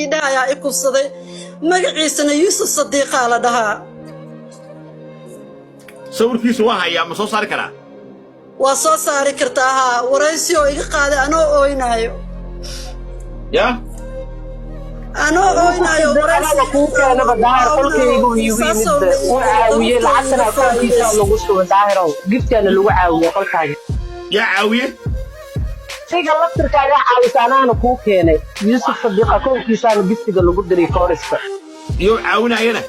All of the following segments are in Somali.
ayaa i kubsaday magaciisana Yuusuf Sadiiq la dhahaa sawirkiisu waa hayaa ma soo saari karaa waa soo saari kartaa waraysi oo iga qaaday anoo ooynayo ya anoo ooynayo waraysi ku keenay badaar qolkaygu igu yimid oo caawiye lacagtana qolkiisa lagu soo daahiro giftana lagu caawiyo qolkaaga ya caawiye siga laftirkaaga caawisanaana ku keenay Yuusuf Sadiiq qolkiisa giftiga lagu diray foresta iyo caawinayana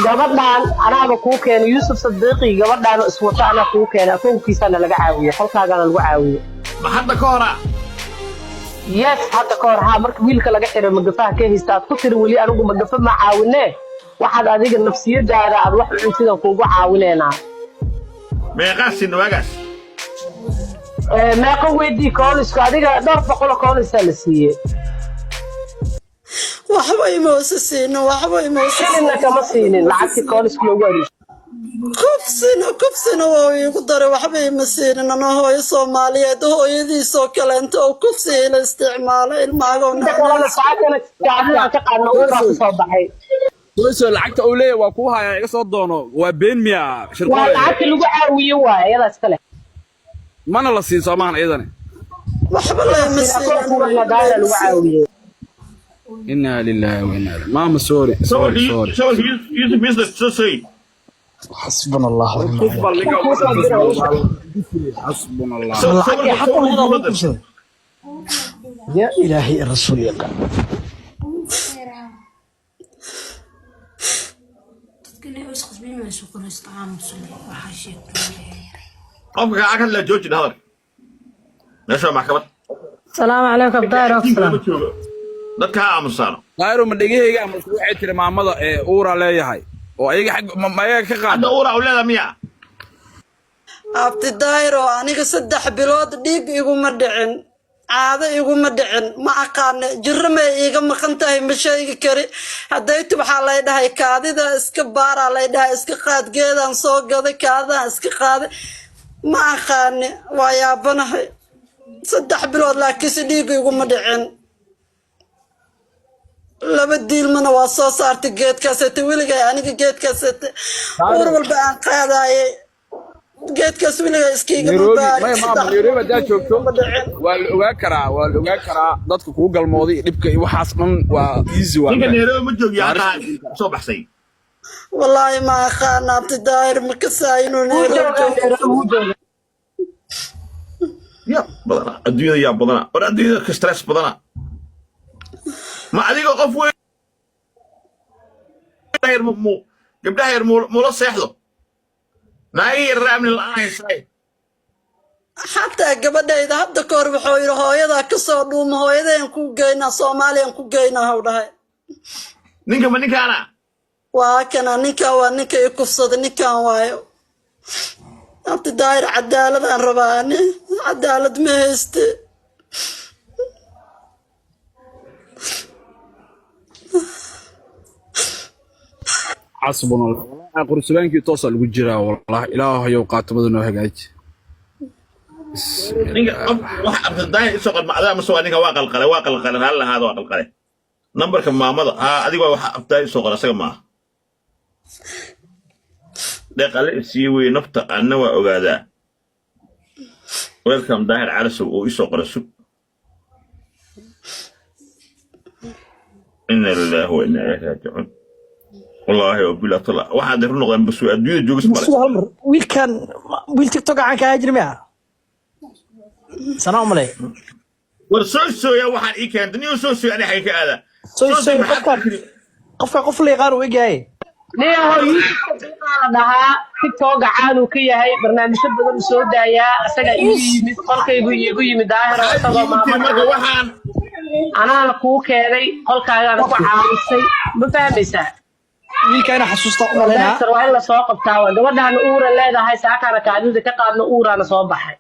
gabadhan anaaba ku keenay Yuusuf Sadiiq gabadhan iswataana ku keenay qolkiisa laga caawiyo qolkaagana lagu caawiyo ma hadda ka hora yes hadda ka hor marka wiilka laga xiray magafaha ka haysta ku tir wali anigu magafa ma caawinee waxaad adiga nafsiyadaada aad wax cuntidan kuugu caawineenaa meeqaasin waagaas meeqa weydii kooliska adiga dhowr boqol koolisa la siiyey waxba ima siinin kama siinin lacagtii kooliska loogu adeegay kufsina waa igu daray waxba ima siinin anoo hooyo Soomaaliyeed hooyadiisoo kaleento oo kufsi la isticmaalo ilmaagoona ka qaadna uu soo baxay soo lacagta uu leeyahay waa ku haya iga soo doono waa been miya shirkada waa lacagta lagu caawiyo waa iyadaas kale mana la siin Soomaan iyadana waxba la ima siinin lagu caawiyo inna lillahi wa inna ilaihi mama sorry so you business so say حسبنا الله ونعم حسبنا الله يا إلهي الرسول يقع قفك عقل لا جوج هذا نشوف محكمة السلام عليكم داير dadka aamusano dayro ma dhigayga ama waxay tiri maamada ee uura leeyahay oo ayaga xaq ma ayaga ka qaad uura u leedahay miya abti dayro aniga 3 bilood dhiig iguma dhicin caado iguma dhicin ma aqaan jirma iga maqan tahay ma sheegi kari haday waxa la dhahay kaadida iska baara la dhahay iska qaad geedan soo gaday kaada iska qaad ma aqaan waa yaabanahay 3 bilood laakiin dhiig iguma dhicin laba diilmana waa soo saartay geedkaas wiligaa aniga geedkaas war walba aan qaadaayay geedkaas wiligaa iskiiga mudbaaray Nairobi daa joogto waa la ogaa karaa dadka ku galmooday dhibka iyo waxaas dhan waa easy waa ninka Nairobi ma joogiyo hada soo baxsay wallahi ma aqaan abti daayir ma ka saayino Nairobi ya badana adduunyada ya badana war adduunyada ka stress badana ما adiga qof weyn dayr mu gabdhaha yar mu la seexdo naagi raamni la ahaysay hatta gabadhayda hadda koor wuxuu yiri hooyada ka soo dhuuma hooyadeen ku geeyna Soomaaliyan ku geeyna haw dhahay ninkaana waa kana ninka ay kufsada ninkan waayo abti daayir cadaalad aan rabaan cadaalad ma hayste حسبنا الله قرسبانكي توصل ugu jira wallahi ilaahay oo qaatamada noo hagaaji ninka wax abdaay soo qad macdaa ma soo ninka waa qalqalay hal lahaado waa qalqalay numberka maamada adiga wax abdaay soo qad asaga ma deeqale si weey nafta anna waa ogaada welcome daahir calasow oo isoo qarasu inna lillahi wa inna ilayhi raaji'un والله وبلا طلع واحد يرنق بس ادويه جوجس مال ويل كان ويل تيك توك عن كاجر معها سلام عليكم ورسوسو يا واحد اي كان دنيا سوسو يعني حيك هذا سوسو قف لي قارو ايجاي ليه هو يقالها تيك توك عانو كيهي برنامج بدل soo daaya asaga yimid qolkaygu yimid daahir asagoo marka waxaan ana ku keenay qolkaaga ku caawisay ma fahmaysaa wiilkayna xasuusta u maleena waa in la soo qabtaa gabadhan uura leedahay saakana kaadida ka qaadna uurana soo baxay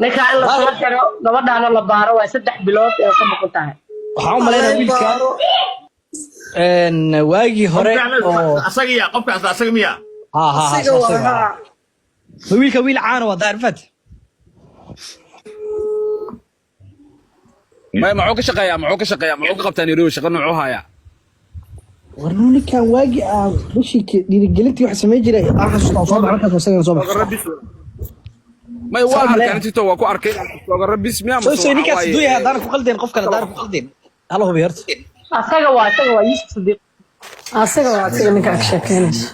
ninka in la soo xiro gabadhan la baaro waa 3 bilood ee ka boqon tahay waxaan u maleena wiilkan waagi hore oo asaga qofkaas asaga miya wiilka wiil caan waa daarfad ما معوك شقيا معوك قبتان يروي شقة نوعها يا warnuuni kan waagi ah bishii dhiirigelintii wax sameey jiray soo baxay markaas soo baxay ما يوافق كانت تو واكو أركين وقرب بسم الله soo soo ninkaas duuya hadaan ku qaldeen qof kale hadaan ku qaldeen halo hubi horta asaga waa Yusuf Sadiq asaga ninka ka sheekeynayso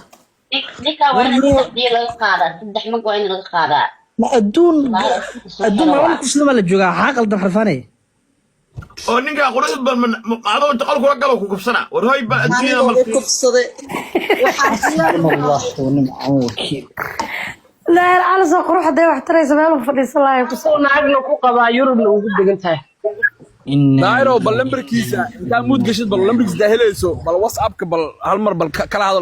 ninka waa in saddex laga qaadaa saddex mag waa in laga qaadaa ma adduun ma wala kuslima la joogaa xaq qaldan xarfaanay oo ninka qurux badan maado inta qolku galo ku kubsana war hoy ba adduunyada aniga ku kufsaday waxaan Allah nimco wakiil لا على سو قروح haday wax tarayso meel u fadhiisan lahayn ku soo naagna ku qabaa Yurubna ugu degan tahay دايرو باللمبركيسا انت مود قشد باللمبركيس ده هليسو بال واتساب بال هالمر بال كلا هذا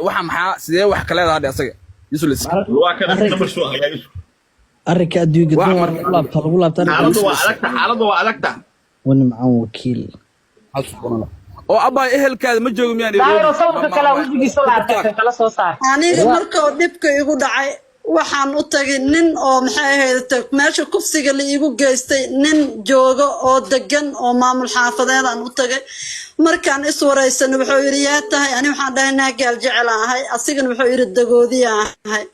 waxa maxaa sidee wax kale hada asaga yusulis waa ka number soo ayaa Yusuf arrinka adduunka dumar lagu laabta xaaladu waa adagta nimco wakiil oo abaa ehelkaada ma joogo miyaan daayro sawirka kala wajigiisa la arkay kala soo saar aniga marka dhibka igu dhacay waxaan u tagay nin oo maxay ahayd meesha kufsiga la igu geystay nin jooga oo degan oo maamul xaafadeed aan u tagay markaan is wareysan wuxuu yiri yaa tahay ani waxaan dhahay naagaal jecel ahay asigana wuxuu yiri dagoodiya ahay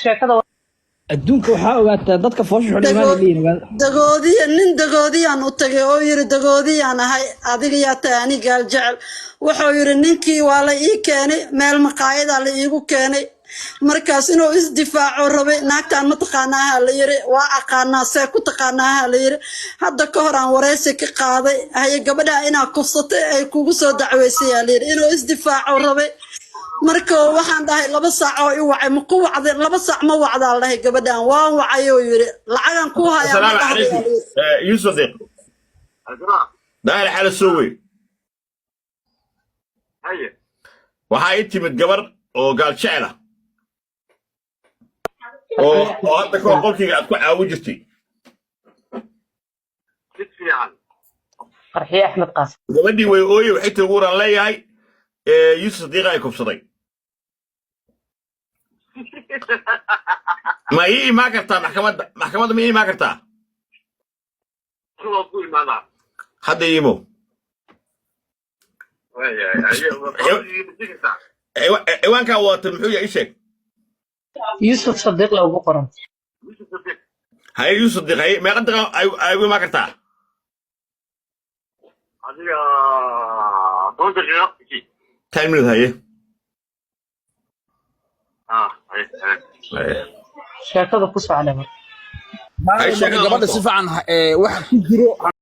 sheekada adduunka waxaa ogaataa dadka foosha xudhimaan leeyihiin nin dagoodiyaan u tagay oo yiri dagoodiyaan ahay adiga yaa tahay ani gaal jecel wuxuu yiri ninkii waa la ii keenay meel maqaayada la iigu keenay markaas inuu isdifaaco rabay naagtaan ma taqaanaa la yiri waa aqaanaa see ku taqaanaa la yiri hadda ka hor aan wareysi ka qaaday hay gabadha inaa kufsatay ay kugu soo dacweysay la yiri inuu isdifaaco rabay marka waxaan dhahay 2 saac oo i wacay ma ku wacday 2 saac ma wacdaa dhahay gabadhan waan wacay oo yiri lacagan ku haya assalaamu calaykum Yusuf Sadiq daal xal soowe haye waxa ay timid gabar oo gaal jecel oo hadda ka qolkiga aad ku caawin jirtay farxi Axmed Qaasim gabadhii way ooyay waxay taguuran leeyahay Yusuf Sadiq ay kubsaday ma ii ma kartaa maxkamadda ma ii ma kartaa hadda iimo iwaanka wata muxuu yahay sheeg Yusuf Sadiq la ugu qoran hay Yusuf Sadiq hay ma qadra ay ma kartaa adiga doonta jiro time minute haye sheekada ku socda gabadha si fiican waxa ku jiro